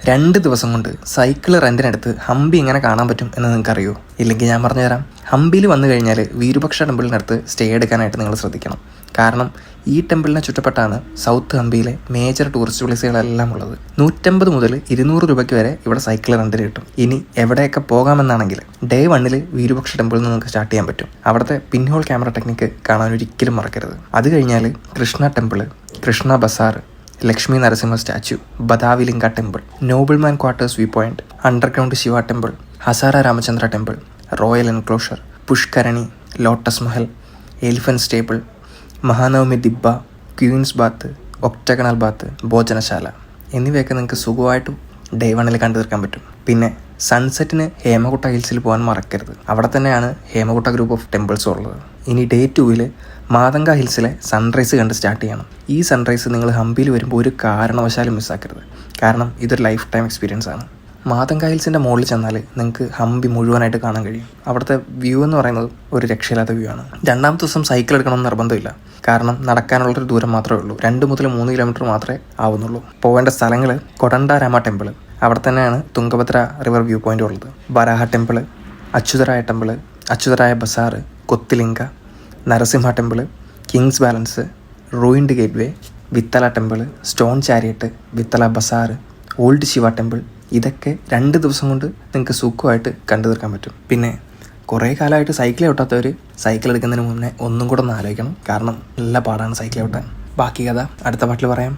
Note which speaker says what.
Speaker 1: 2 ദിവസം കൊണ്ട് സൈക്കിൾ റെൻറ്റിനെടുത്ത് ഹംപി എങ്ങനെ കാണാൻ പറ്റും എന്ന് നിങ്ങൾക്കറിയോ? ഇല്ലെങ്കിൽ ഞാൻ പറഞ്ഞുതരാം. ഹംപിയിൽ വന്നു കഴിഞ്ഞാൽ വിരൂപാക്ഷ ടെമ്പിളിനടുത്ത് സ്റ്റേ എടുക്കാനായിട്ട് നിങ്ങൾ ശ്രദ്ധിക്കണം. കാരണം ഈ ടെമ്പിളിനെ ചുറ്റപ്പെട്ടാണ് സൗത്ത് ഹംപിയിലെ മേജർ ടൂറിസ്റ്റ് പ്ലേസുകളെല്ലാം ഉള്ളത്. 150 മുതൽ 200 രൂപയ്ക്ക് വരെ ഇവിടെ സൈക്കിൾ റെൻറ്റിന് കിട്ടും. ഇനി എവിടെയൊക്കെ പോകാമെന്നാണെങ്കിൽ ഡേ 1 വിരൂപാക്ഷ ടെമ്പിളിൽ നിന്ന് നിങ്ങൾക്ക് സ്റ്റാർട്ട് ചെയ്യാൻ പറ്റും. അവിടുത്തെ പിൻഹോൾ ക്യാമറ ടെക്നിക്ക് കാണാൻ ഒരിക്കലും മറക്കരുത്. അത് കഴിഞ്ഞാൽ Krishna temple, Krishna Bazaar, Lakshmi Narasimha statue, Badavilinga temple, nobleman quarters view point, underground Shiva temple, Hazara Ramachandra temple, royal enclosure, Pushkarani, lotus Mahal, elephant stable, Mahanavami Dibba, queen's bath, octagonal bath, Bhojanashala എന്നിവയൊക്കെ നിങ്ങൾക്ക് സുഖമായിട്ട് ഡേ 1 കണ്ടു തീർക്കാൻ പറ്റും. പിന്നെ സൺസെറ്റിന് ഹേമകുട്ട ഹിൽസിൽ പോകാൻ മറക്കരുത്. അവിടെ തന്നെയാണ് ഹേമകുട്ട ഗ്രൂപ്പ് ഓഫ് ടെമ്പിൾസ് ഉള്ളത്. ഇനി ഡേ 2 മാതങ്ക ഹിൽസിലെ സൺറൈസ് കണ്ട് സ്റ്റാർട്ട് ചെയ്യണം. ഈ സൺറൈസ് നിങ്ങൾ ഹംപിയിൽ വരുമ്പോൾ ഒരു കാരണവശാലും മിസ്സാക്കരുത്. കാരണം ഇതൊരു ലൈഫ് ടൈം എക്സ്പീരിയൻസ് ആണ്. മാതങ്ക ഹിൽസിൻ്റെ മുകളിൽ ചെന്നാൽ നിങ്ങൾക്ക് ഹംപി മുഴുവനായിട്ട് കാണാൻ കഴിയും. അവിടുത്തെ വ്യൂ എന്ന് പറയുന്നത് ഒരു രക്ഷയില്ലാത്ത വ്യൂ ആണ്. 2ാമത്തെ ദിവസം സൈക്കിൾ എടുക്കണമെന്ന് നിർബന്ധമില്ല. കാരണം നടക്കാനുള്ളൊരു ദൂരം മാത്രമേ ഉള്ളൂ. 2 മുതൽ 3 കിലോമീറ്റർ മാത്രമേ ആവുന്നുള്ളൂ. പോകേണ്ട സ്ഥലങ്ങൾ കൊടണ്ടാരാമ ടെമ്പിൾ, അവിടെ തന്നെയാണ് തുംഗഭദ്ര റിവർ വ്യൂ പോയിന്റ് ഉള്ളത്. Baraha temple, Achyutaraya temple, Achyutaraya Bazaar, Kotilinga, Narasimha temple, king's balance, ruined gateway, Vittala temple, stone chariot, Vittala Bazaar, old Shiva temple. ഇതൊക്കെ 2 ദിവസം കൊണ്ട് നിങ്ങൾക്ക് സുഖമായിട്ട് കണ്ടു തീർക്കാൻ പറ്റും. പിന്നെ കുറേ കാലമായിട്ട് സൈക്കിൾ ചവിട്ടാത്തവർ സൈക്കിൾ എടുക്കുന്നതിന് മുന്നേ ഒന്നും കൂടെ ഒന്ന് ആലോചിക്കണം. കാരണം നല്ല പാടാണ് സൈക്കിൾ ചവിട്ടാൻ. ബാക്കി കഥ അടുത്ത പാട്ടിൽ പറയാം.